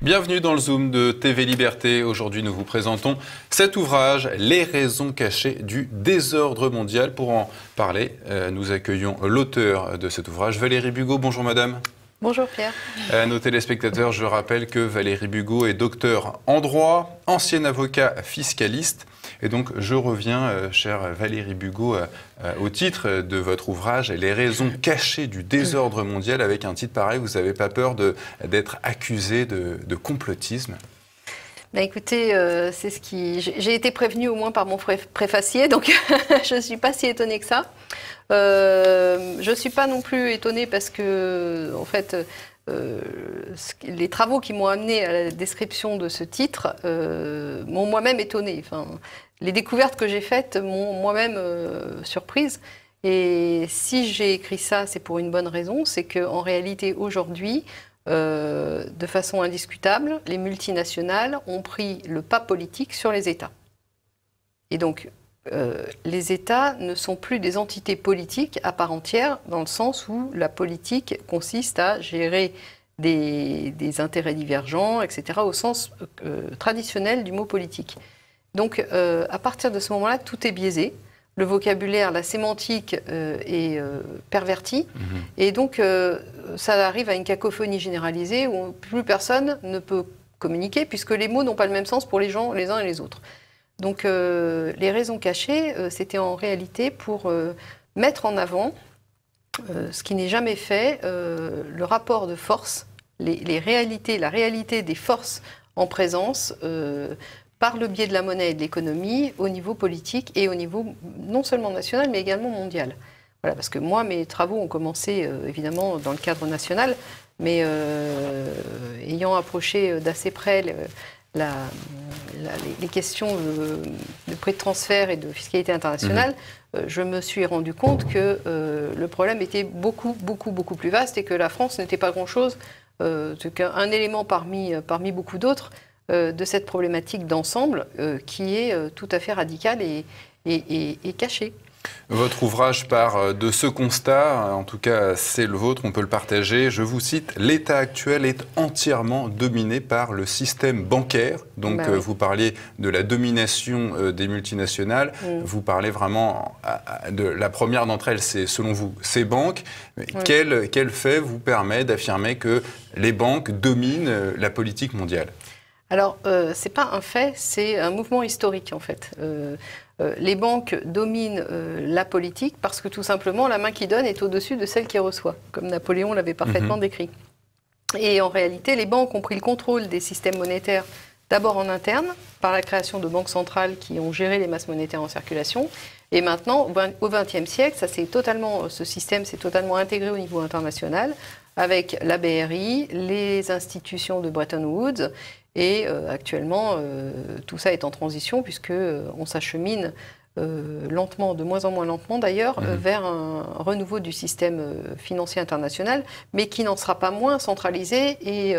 Bienvenue dans le Zoom de TV Liberté. Aujourd'hui, nous vous présentons cet ouvrage, Les raisons cachées du désordre mondial. Pour en parler, nous accueillons l'auteur de cet ouvrage, Valérie Bugeaud. Bonjour madame. Bonjour Pierre. À nos téléspectateurs, je rappelle que Valérie Bugeaud est docteur en droit, ancien avocat fiscaliste. Et donc, je reviens, chère Valérie Bugeaud, au titre de votre ouvrage, Les raisons cachées du désordre mondial. Avec un titre pareil, vous n'avez pas peur d'être accusé de complotisme? Ben écoutez, c'est ce qui... J'ai été prévenue au moins par mon préfacier, donc je ne suis pas si étonnée que ça. Je ne suis pas non plus étonnée parce que, en fait, les travaux qui m'ont amené à la description de ce titre m'ont moi-même étonnée. Enfin, les découvertes que j'ai faites m'ont moi-même surprise. Et si j'ai écrit ça, c'est pour une bonne raison, c'est qu'en réalité, aujourd'hui, de façon indiscutable, les multinationales ont pris le pas politique sur les États. Et donc, les États ne sont plus des entités politiques à part entière, dans le sens où la politique consiste à gérer des intérêts divergents, etc., au sens traditionnel du mot politique. Donc, à partir de ce moment-là, tout est biaisé. Le vocabulaire, la sémantique est pervertie. Et donc, ça arrive à une cacophonie généralisée où plus personne ne peut communiquer, puisque les mots n'ont pas le même sens pour les gens, les uns et les autres. Donc, les raisons cachées, c'était en réalité pour mettre en avant, ce qui n'est jamais fait, le rapport de force, la réalité des forces en présence, par le biais de la monnaie et de l'économie, au niveau politique et au niveau non seulement national, mais également mondial. Voilà, parce que moi, mes travaux ont commencé évidemment dans le cadre national, mais ayant approché d'assez près les questions de prêt de transfert et de fiscalité internationale, je me suis rendu compte que le problème était beaucoup plus vaste et que la France n'était pas grand-chose, qu'un élément parmi beaucoup d'autres de cette problématique d'ensemble qui est tout à fait radicale et cachée. Votre ouvrage part de ce constat, en tout cas c'est le vôtre, on peut le partager. Je vous cite, l'État actuel est entièrement dominé par le système bancaire. Donc oui. Vous parliez de la domination des multinationales, vous parlez vraiment de la première d'entre elles, c'est selon vous ces banques. Quel fait vous permet d'affirmer que les banques dominent la politique mondiale ? Alors, ce n'est pas un fait, c'est un mouvement historique en fait. Les banques dominent la politique parce que tout simplement la main qui donne est au-dessus de celle qui reçoit, comme Napoléon l'avait parfaitement décrit. Et en réalité, les banques ont pris le contrôle des systèmes monétaires d'abord en interne, par la création de banques centrales qui ont géré les masses monétaires en circulation. Et maintenant, au XXe siècle, ce système s'est totalement intégré au niveau international, avec la BRI, les institutions de Bretton Woods. Et actuellement, tout ça est en transition puisqu'on s'achemine lentement, de moins en moins lentement d'ailleurs, vers un renouveau du système financier international, mais qui n'en sera pas moins centralisé et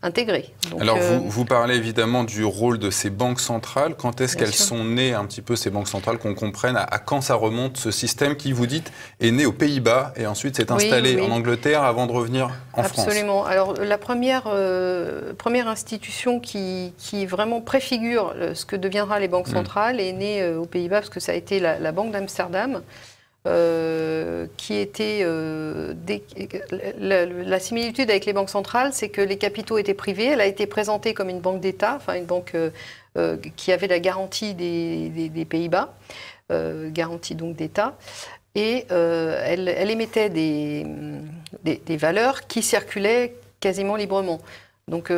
intégré. Donc, alors vous parlez évidemment du rôle de ces banques centrales. Quand est-ce qu'elles sont nées un petit peu ces banques centrales, qu'on comprenne à quand ça remonte ce système qui, vous dites, est né aux Pays-Bas et ensuite s'est installé en Angleterre avant de revenir en France? Absolument. Alors la première institution qui vraiment préfigure ce que deviendra les banques centrales est née aux Pays-Bas parce que ça a été la Banque d'Amsterdam. Qui était la similitude avec les banques centrales, c'est que les capitaux étaient privés. Elle a été présentée comme une banque d'État, enfin une banque qui avait la garantie des Pays-Bas, garantie donc d'État, et elle émettait des valeurs qui circulaient quasiment librement. Donc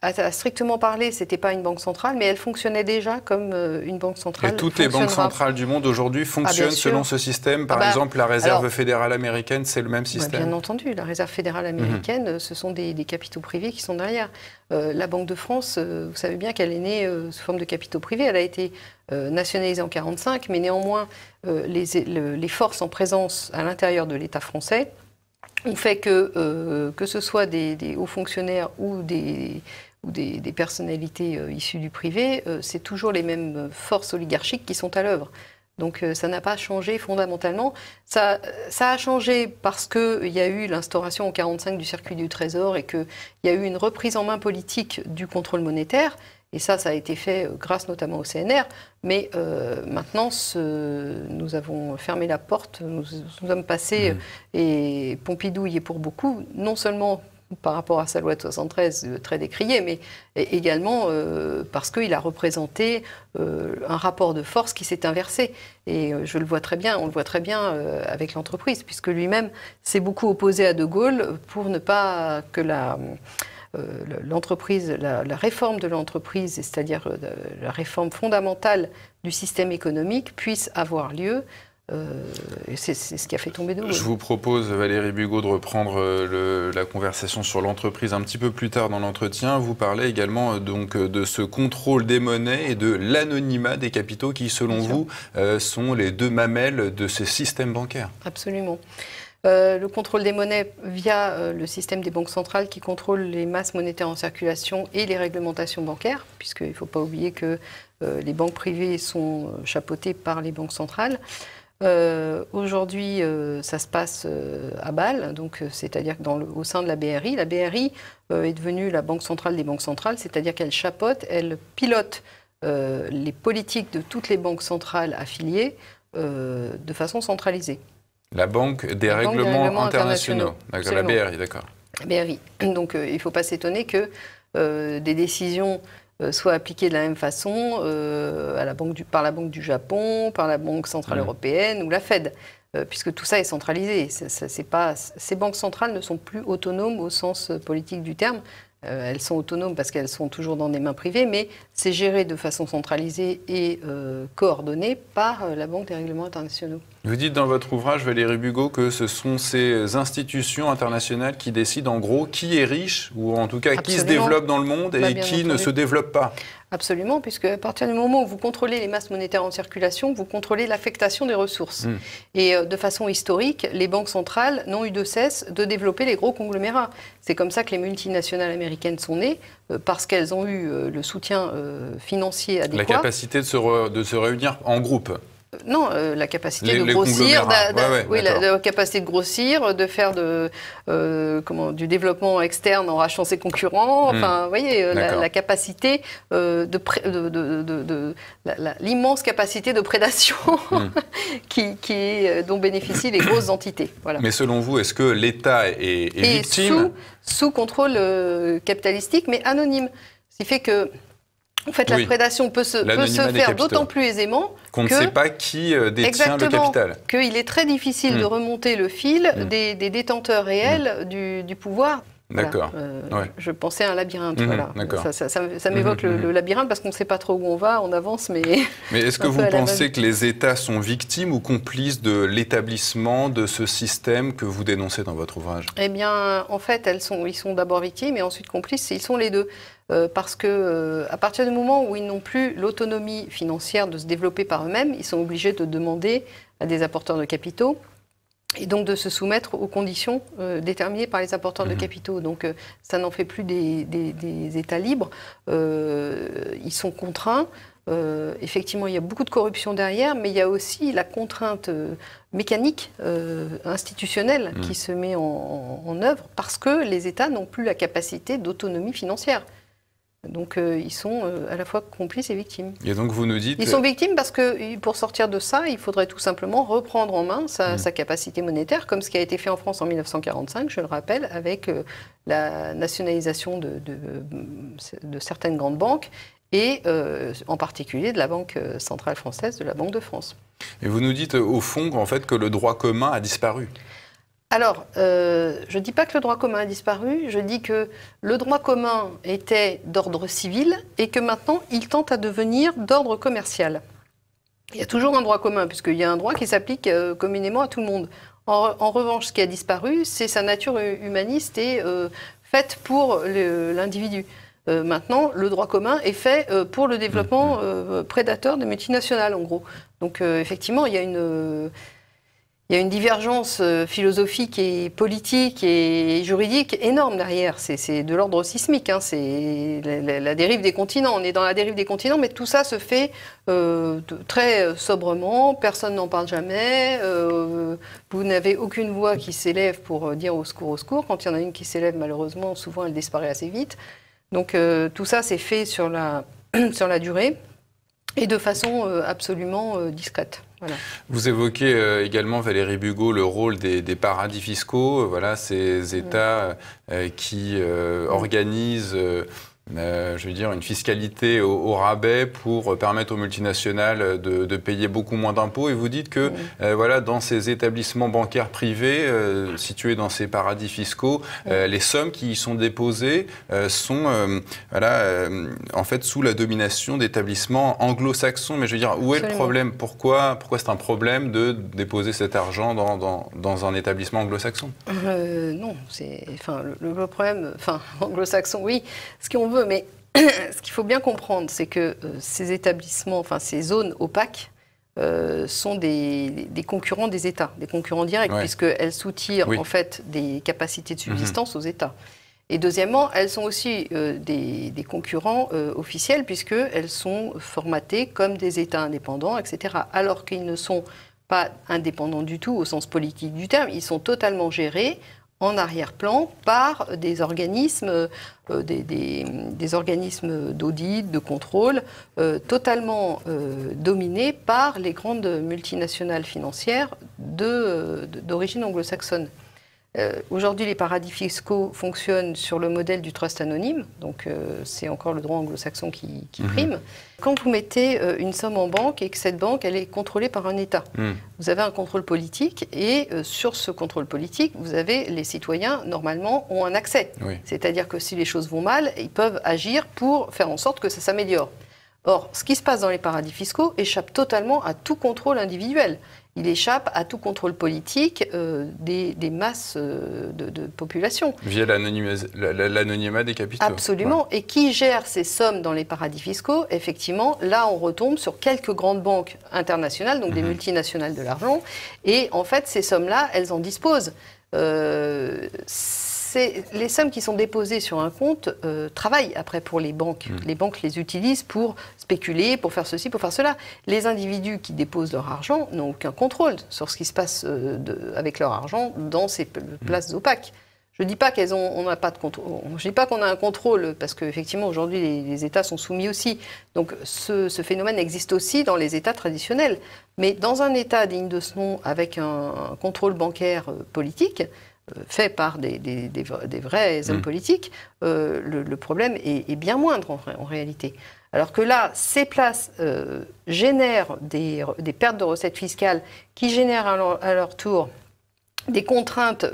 à strictement parler, ce n'était pas une banque centrale, mais elle fonctionnait déjà comme une banque centrale. Et toutes les banques centrales du monde aujourd'hui fonctionnent selon ce système. Par exemple, la Réserve fédérale américaine, c'est le même système. Bien entendu, la Réserve fédérale américaine, ce sont des capitaux privés qui sont derrière. La Banque de France, vous savez bien qu'elle est née sous forme de capitaux privés. Elle a été nationalisée en 1945, mais néanmoins, les forces en présence à l'intérieur de l'État français ont fait que ce soit des hauts fonctionnaires ou des personnalités issues du privé, c'est toujours les mêmes forces oligarchiques qui sont à l'œuvre. Donc ça n'a pas changé fondamentalement. Ça a changé parce qu'il y a eu l'instauration en 1945 du circuit du Trésor et qu'il y a eu une reprise en main politique du contrôle monétaire. Et ça a été fait grâce notamment au CNR. Mais maintenant, nous avons fermé la porte, nous sommes passés, et Pompidou y est pour beaucoup, non seulement par rapport à sa loi de 73 très décriée, mais également parce qu'il a représenté un rapport de force qui s'est inversé. Et je le vois très bien, on le voit très bien avec l'entreprise, puisque lui-même s'est beaucoup opposé à De Gaulle pour ne pas que l'entreprise, la réforme de l'entreprise, c'est-à-dire la réforme fondamentale du système économique, puisse avoir lieu. C'est ce qui a fait tomber De Gaulle. Je vous propose, Valérie Bugeaud, de reprendre la conversation sur l'entreprise un petit peu plus tard dans l'entretien. Vous parlez également donc de ce contrôle des monnaies et de l'anonymat des capitaux qui, selon vous, sont les deux mamelles de ces systèmes bancaires. Absolument. Le contrôle des monnaies via le système des banques centrales qui contrôle les masses monétaires en circulation et les réglementations bancaires, puisqu'il ne faut pas oublier que les banques privées sont chapeautées par les banques centrales. Aujourd'hui, ça se passe à Bâle, donc c'est-à-dire au sein de la BRI. La BRI est devenue la banque centrale des banques centrales, c'est-à-dire qu'elle chapeaute, elle pilote les politiques de toutes les banques centrales affiliées de façon centralisée. La Banque des règlements internationaux. D'accord, la BRI, d'accord. La BRI. Donc il ne faut pas s'étonner que des décisions soient appliquées de la même façon par la Banque du Japon, par la Banque centrale européenne ou la Fed, puisque tout ça est centralisé. Ces banques centrales ne sont plus autonomes au sens politique du terme. Elles sont autonomes parce qu'elles sont toujours dans des mains privées, mais c'est géré de façon centralisée et coordonnée par la Banque des règlements internationaux. Vous dites dans votre ouvrage, Valérie Bugeaud, que ce sont ces institutions internationales qui décident en gros qui est riche, ou en tout cas qui se développe dans le monde et qui ne se développe pas. Absolument, puisque à partir du moment où vous contrôlez les masses monétaires en circulation, vous contrôlez l'affectation des ressources. Et de façon historique, les banques centrales n'ont eu de cesse de développer les gros conglomérats. C'est comme ça que les multinationales américaines sont nées, parce qu'elles ont eu le soutien financier adéquat. La capacité de se réunir en groupe. Non, la capacité de grossir, la capacité de grossir, de faire du développement externe en rachetant ses concurrents. Enfin, vous voyez, la capacité l'immense capacité de prédation dont bénéficient les grosses entités. Voilà. Mais selon vous, est-ce que l'État est victime sous contrôle capitalistique, mais anonyme. Ce qui fait que en fait, la prédation peut se faire d'autant plus aisément qu'on ne sait pas qui détient le capital. Qu'il est très difficile de remonter le fil des détenteurs réels du pouvoir. D'accord. Voilà. Je pensais à un labyrinthe. Voilà. Ça m'évoque le labyrinthe parce qu'on ne sait pas trop où on va, on avance, mais... Mais est-ce que vous pensez que les États sont victimes ou complices de l'établissement de ce système que vous dénoncez dans votre ouvrage? Eh bien, en fait, ils sont d'abord victimes et ensuite complices. Ils sont les deux. Parce que à partir du moment où ils n'ont plus l'autonomie financière de se développer par eux-mêmes, ils sont obligés de demander à des apporteurs de capitaux et donc de se soumettre aux conditions déterminées par les apporteurs de capitaux. Donc ça n'en fait plus des États libres. Ils sont contraints. Effectivement, il y a beaucoup de corruption derrière, mais il y a aussi la contrainte mécanique, institutionnelle qui se met en œuvre parce que les États n'ont plus la capacité d'autonomie financière. Donc ils sont à la fois complices et victimes. Et donc vous nous dites... Ils sont victimes parce que pour sortir de ça, il faudrait tout simplement reprendre en main sa capacité monétaire, comme ce qui a été fait en France en 1945, je le rappelle, avec la nationalisation de certaines grandes banques, et en particulier de la Banque centrale française, de la Banque de France. Et vous nous dites au fond en fait, que le droit commun a disparu. Alors, je ne dis pas que le droit commun a disparu, je dis que le droit commun était d'ordre civil et que maintenant, il tente à devenir d'ordre commercial. Il y a toujours un droit commun, puisqu'il y a un droit qui s'applique communément à tout le monde. En revanche, ce qui a disparu, c'est sa nature humaniste et faite pour l'individu. Maintenant, le droit commun est fait pour le développement prédateur des multinationales, en gros. Donc, effectivement, il y a Il y a une divergence philosophique et politique et juridique énorme derrière. C'est de l'ordre sismique. Hein. C'est la dérive des continents. On est dans la dérive des continents, mais tout ça se fait très sobrement. Personne n'en parle jamais. Vous n'avez aucune voix qui s'élève pour dire au secours, au secours. Quand il y en a une qui s'élève, malheureusement, souvent elle disparaît assez vite. Donc tout ça, c'est fait sur la durée et de façon absolument discrète. Voilà. Vous évoquez également, Valérie Bugeaud, le rôle des paradis fiscaux, voilà, ces États qui organisent, je veux dire, une fiscalité au rabais pour permettre aux multinationales de payer beaucoup moins d'impôts. Et vous dites que voilà, dans ces établissements bancaires privés situés dans ces paradis fiscaux, les sommes qui y sont déposées sont voilà, en fait sous la domination d'établissements anglo-saxons. Mais je veux dire, où est le problème? Pourquoi c'est un problème de déposer cet argent dans un établissement anglo-saxon? Non, le problème, anglo-saxon, oui, ce qu'on veut, mais ce qu'il faut bien comprendre, c'est que ces établissements, ces zones opaques, sont des concurrents des États, des concurrents directs, puisqu'elles soutirent en fait des capacités de subsistance aux États. Et deuxièmement, elles sont aussi des concurrents officiels, puisqu'elles sont formatées comme des États indépendants, etc. Alors qu'ils ne sont pas indépendants du tout au sens politique du terme, ils sont totalement gérés en arrière-plan par des organismes, des organismes d'audit, de contrôle, totalement dominés par les grandes multinationales financières d'origine anglo-saxonne. Aujourd'hui, les paradis fiscaux fonctionnent sur le modèle du trust anonyme, donc c'est encore le droit anglo-saxon qui prime. Quand vous mettez une somme en banque et que cette banque elle est contrôlée par un État, vous avez un contrôle politique et sur ce contrôle politique, vous avez les citoyens, normalement, ont un accès. C'est-à-dire que si les choses vont mal, ils peuvent agir pour faire en sorte que ça s'améliore. Or, ce qui se passe dans les paradis fiscaux échappe totalement à tout contrôle individuel. Il échappe à tout contrôle politique des masses de population. Via l'anonymat des capitaux. Absolument. Ouais. Et qui gère ces sommes dans les paradis fiscaux? Effectivement, là, on retombe sur quelques grandes banques internationales, donc des multinationales de l'argent. Et en fait, ces sommes-là, elles en disposent. Les sommes qui sont déposées sur un compte travaillent après pour les banques. Les banques les utilisent pour spéculer, pour faire ceci, pour faire cela. Les individus qui déposent leur argent n'ont aucun contrôle sur ce qui se passe avec leur argent dans ces places opaques. Je ne dis pas on n'a pas de contrôle. Je dis pas qu'on a un contrôle parce qu'effectivement aujourd'hui les États sont soumis aussi. Donc ce phénomène existe aussi dans les États traditionnels. Mais dans un État digne de ce nom avec un contrôle bancaire politique, fait par des vrais hommes politiques, le problème est bien moindre en réalité. Alors que là, ces places génèrent des pertes de recettes fiscales qui génèrent à leur tour des contraintes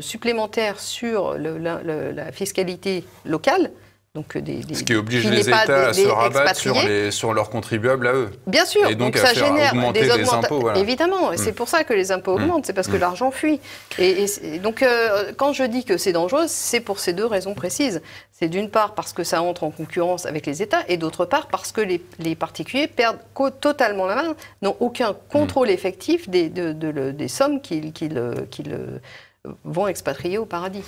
supplémentaires sur la fiscalité locale. Donc ce qui oblige les États à se rabattre sur leurs contribuables à eux. Bien sûr, et donc ça génère augmenter des impôts. Voilà. Évidemment, et c'est pour ça que les impôts augmentent, c'est parce que l'argent fuit. Et donc quand je dis que c'est dangereux, c'est pour ces deux raisons précises. C'est d'une part parce que ça entre en concurrence avec les États, et d'autre part parce que les particuliers perdent totalement la main, n'ont aucun contrôle effectif des sommes qu'ils vont expatrier au paradis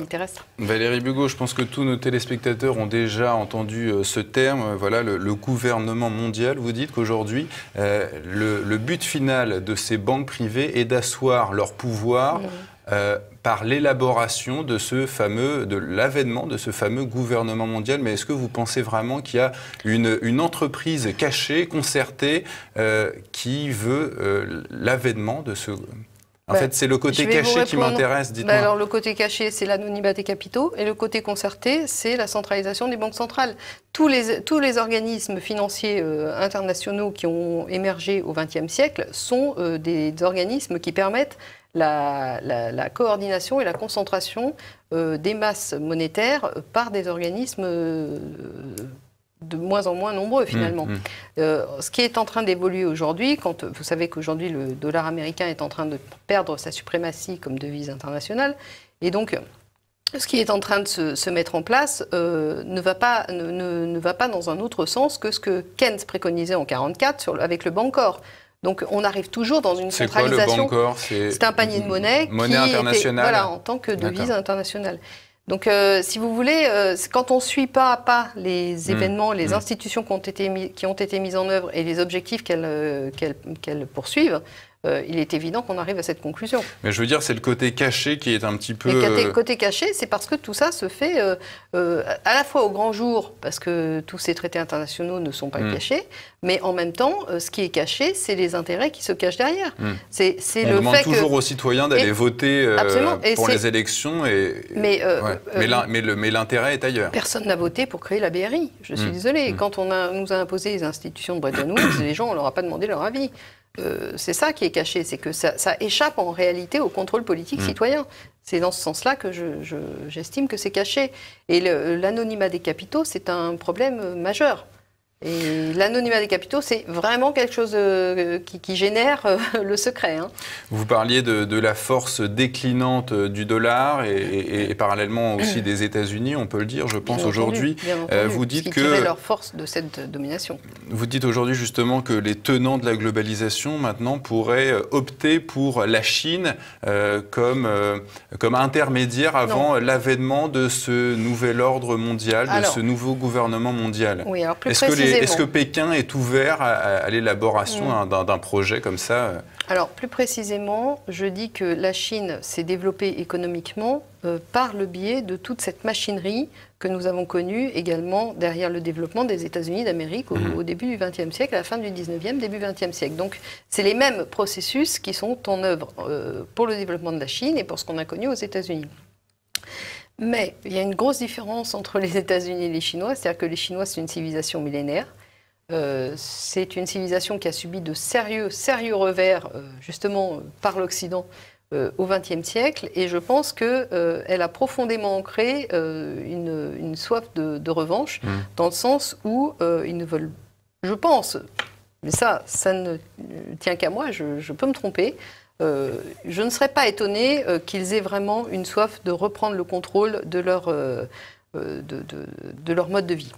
terrestre. Valérie Bugeaud, je pense que tous nos téléspectateurs ont déjà entendu ce terme, voilà, le gouvernement mondial. Vous dites qu'aujourd'hui, le but final de ces banques privées est d'asseoir leur pouvoir par l'élaboration de l'avènement de ce fameux gouvernement mondial. Mais est-ce que vous pensez vraiment qu'il y a une entreprise cachée, concertée, qui veut l'avènement de ce... En fait, c'est le côté caché qui m'intéresse, dites-moi. Alors, le côté caché, c'est l'anonymat des capitaux, et le côté concerté, c'est la centralisation des banques centrales. Tous les organismes financiers internationaux qui ont émergé au XXe siècle sont des organismes qui permettent la coordination et la concentration des masses monétaires par des organismes de moins en moins nombreux finalement. Ce qui est en train d'évoluer aujourd'hui, quand vous savez qu'aujourd'hui le dollar américain est en train de perdre sa suprématie comme devise internationale, et donc ce qui est en train de se mettre en place ne va pas dans un autre sens que ce que Keynes préconisait en 1944 avec le Bancor. Donc on arrive toujours dans une centralisation. C'est quoi le Bancor? C'est un panier de monnaie internationale. Voilà, en tant que devise internationale. Donc, si vous voulez, quand on suit pas à pas les événements, les institutions qui ont été mises en œuvre et les objectifs qu'elles poursuivent, il est évident qu'on arrive à cette conclusion. Mais je veux dire, c'est le côté caché qui est un petit peu... Le côté caché, c'est parce que tout ça se fait à la fois au grand jour, parce que tous ces traités internationaux ne sont pas cachés, mais en même temps, ce qui est caché, c'est les intérêts qui se cachent derrière. On demande toujours aux citoyens d'aller voter pour les élections, mais l'intérêt est ailleurs. Personne n'a voté pour créer la BRI, je suis désolée. Quand nous a imposé les institutions de Bretton Woods, les gens, on ne leur a pas demandé leur avis. C'est ça qui est caché, c'est que ça échappe en réalité au contrôle politique citoyen. C'est dans ce sens-là que j'estime que c'est caché. Et l'anonymat des capitaux, c'est un problème majeur. Et l'anonymat des capitaux, c'est vraiment quelque chose qui génère le secret. Vous parliez de la force déclinante du dollar et parallèlement aussi des États-Unis, on peut le dire, je pense aujourd'hui. Vous dites que leur force de cette domination. Vous dites aujourd'hui justement que les tenants de la globalisation maintenant pourraient opter pour la Chine comme intermédiaire avant l'avènement de ce nouvel ordre mondial, de ce nouveau gouvernement mondial. Oui, alors plus précisément. Est-ce que Pékin est ouvert à l'élaboration d'un projet comme ça? Alors, plus précisément, je dis que la Chine s'est développée économiquement par le biais de toute cette machinerie que nous avons connue également derrière le développement des États-Unis d'Amérique au début du XXe siècle, à la fin du XIXe, début XXe siècle. Donc, c'est les mêmes processus qui sont en œuvre pour le développement de la Chine et pour ce qu'on a connu aux États-Unis. Mais il y a une grosse différence entre les États-Unis et les Chinois, c'est-à-dire que les Chinois, c'est une civilisation millénaire. C'est une civilisation qui a subi de sérieux revers, justement, par l'Occident au XXe siècle. Et je pense qu'elle a profondément ancré une soif de revanche, dans le sens où ils ne veulent, je pense, mais ça ne tient qu'à moi, je peux me tromper, je ne serais pas étonnée qu'ils aient vraiment une soif de reprendre le contrôle de leur mode de vie.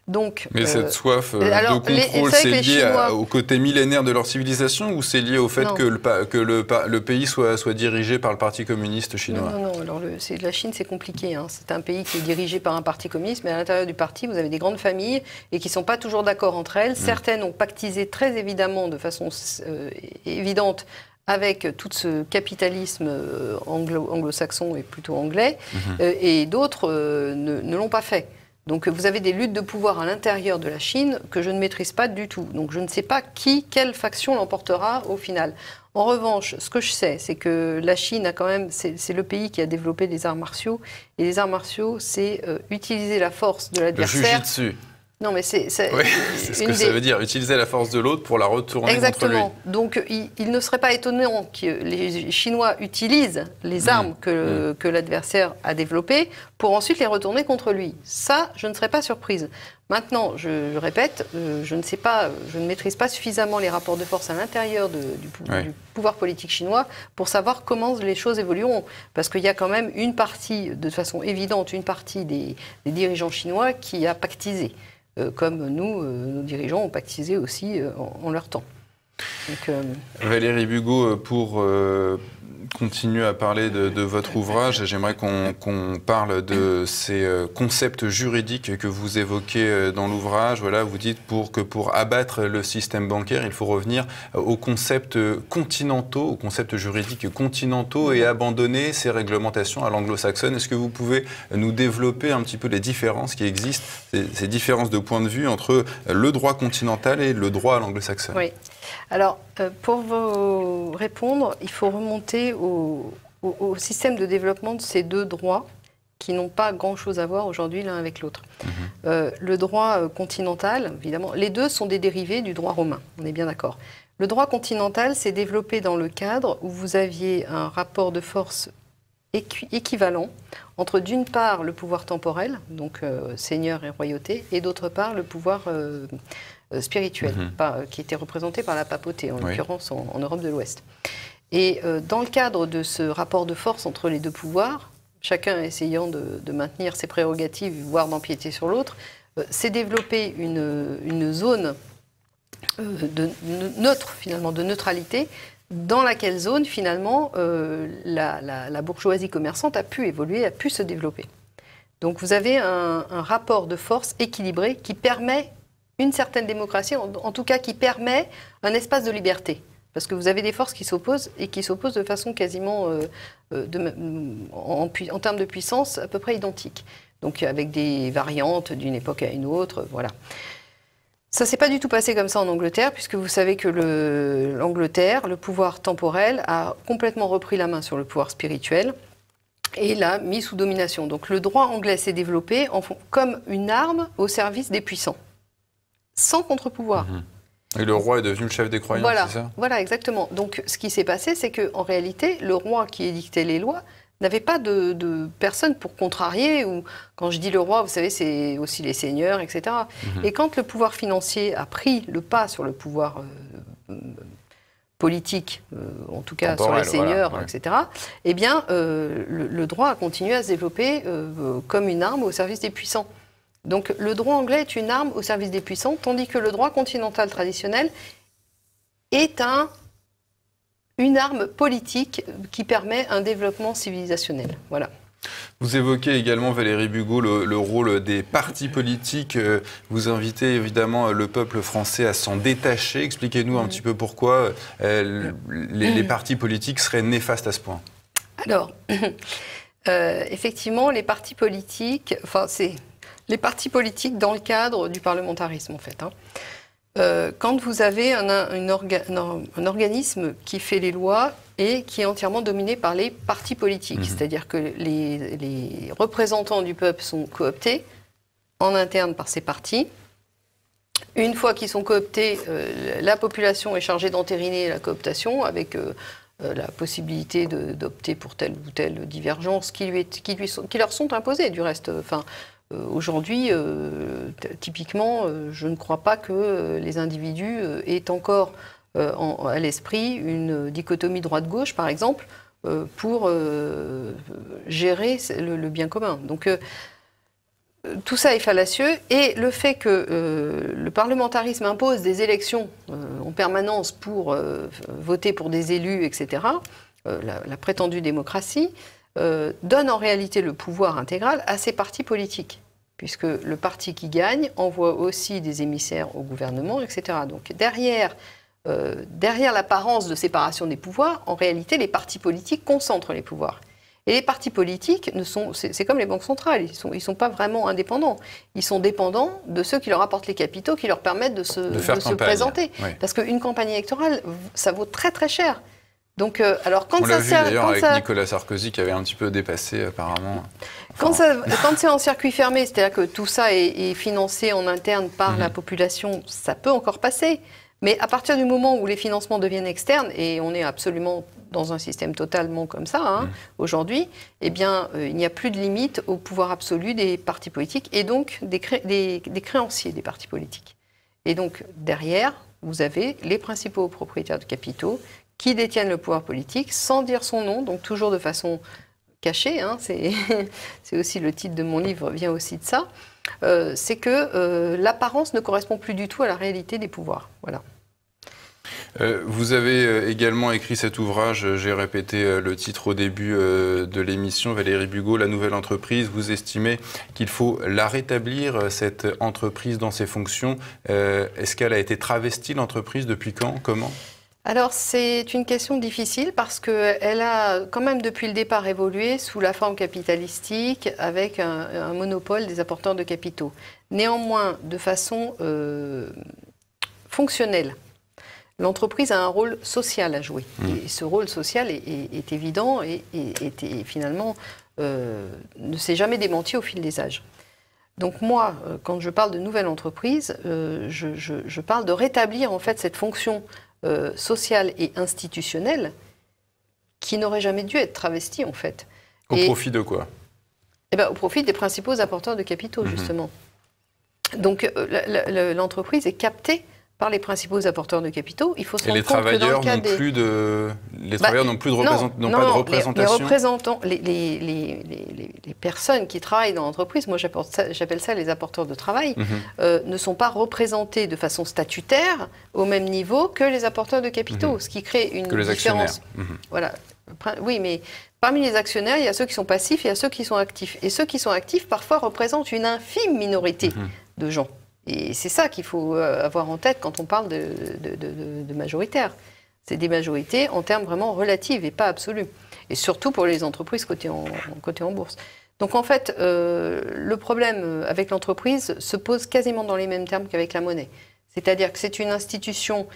Donc, mais cette soif de contrôle, c'est lié au côté millénaire de leur civilisation ou c'est lié au fait que le pays soit dirigé par le Parti communiste chinois? Non. Alors la Chine, c'est compliqué. C'est un pays qui est dirigé par un parti communiste, mais à l'intérieur du parti, vous avez des grandes familles et qui ne sont pas toujours d'accord entre elles. Certaines ont pactisé très évidemment, de façon évidente, avec tout ce capitalisme anglo-saxon et plutôt anglais, et d'autres ne l'ont pas fait. Donc vous avez des luttes de pouvoir à l'intérieur de la Chine que je ne maîtrise pas du tout. Donc je ne sais pas quelle faction l'emportera au final. En revanche, ce que je sais, c'est que la Chine a quand même, c'est le pays qui a développé les arts martiaux. Et les arts martiaux, c'est utiliser la force de l'adversaire. Le jujitsu. Non, mais c'est ce que ça veut dire, utiliser la force de l'autre pour la retourner contre lui. Donc, il ne serait pas étonnant que les Chinois utilisent les armes que l'adversaire a développées pour ensuite les retourner contre lui. Ça, je ne serais pas surprise. Maintenant, je répète, je ne maîtrise pas suffisamment les rapports de force à l'intérieur du pouvoir politique chinois pour savoir comment les choses évolueront. Parce qu'il y a quand même une partie, de façon évidente, une partie des dirigeants chinois qui a pactisé. Comme nos dirigeants ont pactisé aussi en leur temps. Donc, Valérie Bugeaud, pour continuer à parler de votre ouvrage, j'aimerais qu'on parle de ces concepts juridiques que vous évoquez dans l'ouvrage. Voilà, vous dites que pour abattre le système bancaire, il faut revenir aux concepts continentaux, aux concepts juridiques continentaux et abandonner ces réglementations à l'anglo-saxonne. Est-ce que vous pouvez nous développer un petit peu les différences qui existent, ces différences de point de vue entre le droit continental et le droit à l'anglo-saxonne? Oui. Alors, pour vous répondre, il faut remonter au système de développement de ces deux droits qui n'ont pas grand-chose à voir aujourd'hui l'un avec l'autre. Le droit continental, évidemment, les deux sont des dérivés du droit romain, on est bien d'accord. Le droit continental s'est développé dans le cadre où vous aviez un rapport de force équivalent entre d'une part le pouvoir temporel, donc seigneur et royauté, et d'autre part le pouvoir spirituel, qui était représenté par la papauté, en l'occurrence en Europe de l'Ouest. Et dans le cadre de ce rapport de force entre les deux pouvoirs, chacun essayant de maintenir ses prérogatives, voire d'empiéter sur l'autre, s'est développée une zone neutre, finalement, de neutralité, dans laquelle zone, finalement, la bourgeoisie commerçante a pu évoluer, a pu se développer. Donc vous avez un rapport de force équilibré qui permet une certaine démocratie, en tout cas qui permet un espace de liberté. Parce que vous avez des forces qui s'opposent et qui s'opposent de façon quasiment, en termes de puissance, à peu près identique. Donc avec des variantes d'une époque à une autre, voilà. Ça ne s'est pas du tout passé comme ça en Angleterre, puisque vous savez que l'Angleterre, le pouvoir temporel, a complètement repris la main sur le pouvoir spirituel et l'a mis sous domination. Donc le droit anglais s'est développé comme une arme au service des puissants, sans contre-pouvoir. Et le roi est devenu le chef des croyants, voilà, c'est ça? Voilà, exactement. Donc ce qui s'est passé, c'est qu'en réalité, le roi qui édictait les lois n'avait pas de personne pour contrarier. Ou quand je dis le roi, vous savez, c'est aussi les seigneurs, etc. Et quand le pouvoir financier a pris le pas sur le pouvoir politique, en tout cas temporel, sur les seigneurs, voilà, ouais, etc., eh bien, le droit a continué à se développer comme une arme au service des puissants. Donc le droit anglais est une arme au service des puissants, tandis que le droit continental traditionnel est une arme politique qui permet un développement civilisationnel. Voilà. Vous évoquez également, Valérie Bugeaud, le rôle des partis politiques. Vous invitez évidemment le peuple français à s'en détacher. Expliquez-nous un petit peu pourquoi les partis politiques seraient néfastes à ce point. Alors, effectivement, les partis politiques, enfin c'est les partis politiques dans le cadre du parlementarisme en fait. Quand vous avez un organisme qui fait les lois et qui est entièrement dominé par les partis politiques, c'est-à-dire que les représentants du peuple sont cooptés en interne par ces partis. Une fois qu'ils sont cooptés, la population est chargée d'entériner la cooptation avec la possibilité d'opter pour telle ou telle divergence qui leur sont imposées du reste. Aujourd'hui, typiquement, je ne crois pas que les individus aient encore à l'esprit une dichotomie droite-gauche, par exemple, pour gérer le bien commun. Donc, tout ça est fallacieux. Et le fait que le parlementarisme impose des élections en permanence pour voter pour des élus, etc., la prétendue démocratie, donne en réalité le pouvoir intégral à ces partis politiques, puisque le parti qui gagne envoie aussi des émissaires au gouvernement, etc. Donc derrière l'apparence de séparation des pouvoirs, en réalité, les partis politiques concentrent les pouvoirs. Et les partis politiques, c'est comme les banques centrales, ils sont pas vraiment indépendants. Ils sont dépendants de ceux qui leur apportent les capitaux, qui leur permettent de se présenter. Oui. Parce qu'une campagne électorale, ça vaut très très cher. Donc, alors quand on l'a vu d'ailleurs avec Nicolas Sarkozy qui avait un petit peu dépassé apparemment. Quand c'est en circuit fermé, c'est-à-dire que tout ça est financé en interne par la population, ça peut encore passer. Mais à partir du moment où les financements deviennent externes, et on est absolument dans un système totalement comme ça aujourd'hui, eh bien, il n'y a plus de limite au pouvoir absolu des partis politiques et donc des créanciers des partis politiques. Et donc derrière, vous avez les principaux propriétaires de capitaux qui détiennent le pouvoir politique sans dire son nom, donc toujours de façon cachée, c'est aussi le titre de mon livre, vient aussi de ça, c'est que l'apparence ne correspond plus du tout à la réalité des pouvoirs. Voilà. Vous avez également écrit cet ouvrage, j'ai répété le titre au début de l'émission, Valérie Bugeaud, La nouvelle entreprise. Vous estimez qu'il faut la rétablir, cette entreprise, dans ses fonctions. Est-ce qu'elle a été travestie, l'entreprise, depuis quand? Comment? Alors, c'est une question difficile parce qu'elle a quand même depuis le départ évolué sous la forme capitalistique avec un monopole des apporteurs de capitaux. Néanmoins, de façon fonctionnelle, l'entreprise a un rôle social à jouer. Et ce rôle social est évident et finalement ne s'est jamais démenti au fil des âges. Donc moi, quand je parle de nouvelle entreprise, je parle de rétablir en fait cette fonction sociale et institutionnelle qui n'aurait jamais dû être travestie en fait. Au profit de quoi? Au profit des principaux apporteurs de capitaux justement. Donc l'entreprise est captée par les principaux apporteurs de capitaux. Il faut se rendre compte que les travailleurs n'ont plus de représentation. Les personnes qui travaillent dans l'entreprise, moi j'appelle ça les apporteurs de travail, ne sont pas représentés de façon statutaire au même niveau que les apporteurs de capitaux, ce qui crée une différence. Voilà. Oui, mais parmi les actionnaires, il y a ceux qui sont passifs et il y a ceux qui sont actifs. Et ceux qui sont actifs, parfois, représentent une infime minorité de gens. Et c'est ça qu'il faut avoir en tête quand on parle de majoritaire. C'est des majorités en termes vraiment relatifs et pas absolus. Et surtout pour les entreprises cotées en bourse. Donc en fait, le problème avec l'entreprise se pose quasiment dans les mêmes termes qu'avec la monnaie. C'est-à-dire que c'est une institution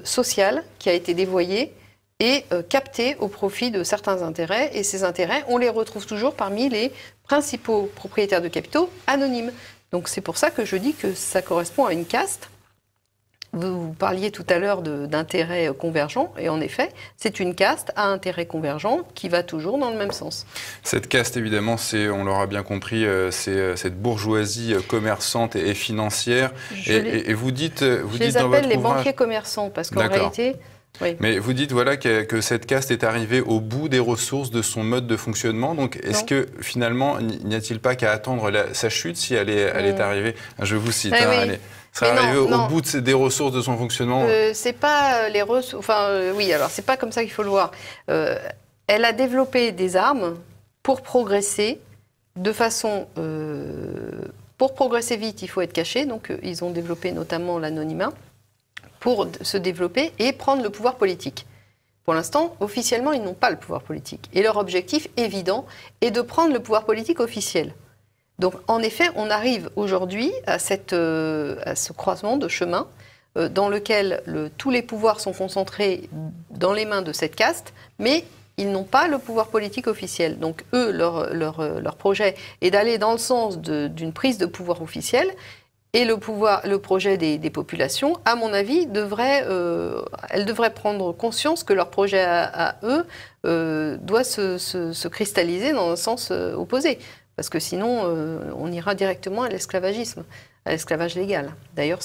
sociale qui a été dévoyée et captée au profit de certains intérêts. Et ces intérêts, on les retrouve toujours parmi les principaux propriétaires de capitaux anonymes. Donc c'est pour ça que je dis que ça correspond à une caste. Vous parliez tout à l'heure d'intérêts convergents, et en effet, c'est une caste à intérêts convergents qui va toujours dans le même sens. Cette caste, évidemment, on l'aura bien compris, c'est cette bourgeoisie commerçante et financière. Et vous dites dans votre ouvrage... Je les appelle les banquiers commerçants, parce qu'en réalité... Oui. Mais vous dites voilà, que cette caste est arrivée au bout des ressources de son mode de fonctionnement. Donc, est-ce que finalement, n'y a-t-il pas qu'à attendre sa chute si elle est arrivée? Je vous cite. Elle serait arrivée au bout des ressources de son fonctionnement. C'est pas les ressources. Enfin, oui. Alors, c'est pas comme ça qu'il faut le voir. Elle a développé des armes pour progresser de façon. Pour progresser vite, il faut être caché. Donc, ils ont développé notamment l'anonymat pour se développer et prendre le pouvoir politique. Pour l'instant, officiellement, ils n'ont pas le pouvoir politique. Et leur objectif évident est de prendre le pouvoir politique officiel. Donc, en effet, on arrive aujourd'hui à ce croisement de chemin dans lequel tous les pouvoirs sont concentrés dans les mains de cette caste, mais ils n'ont pas le pouvoir politique officiel. Donc, eux, leur projet est d'aller dans le sens d'une prise de pouvoir officielle. Et le projet des populations, à mon avis, elles devraient prendre conscience que leur projet à eux doit se cristalliser dans un sens opposé. Parce que sinon, on ira directement à l'esclavagisme, à l'esclavage légal. D'ailleurs,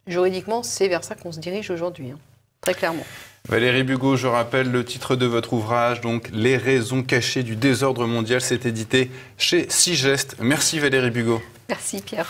juridiquement, c'est vers ça qu'on se dirige aujourd'hui, très clairement. Valérie Bugeaud, je rappelle le titre de votre ouvrage, donc « Les raisons cachées du désordre mondial », c'est édité chez Sigest. Merci Valérie Bugeaud. Merci Pierre.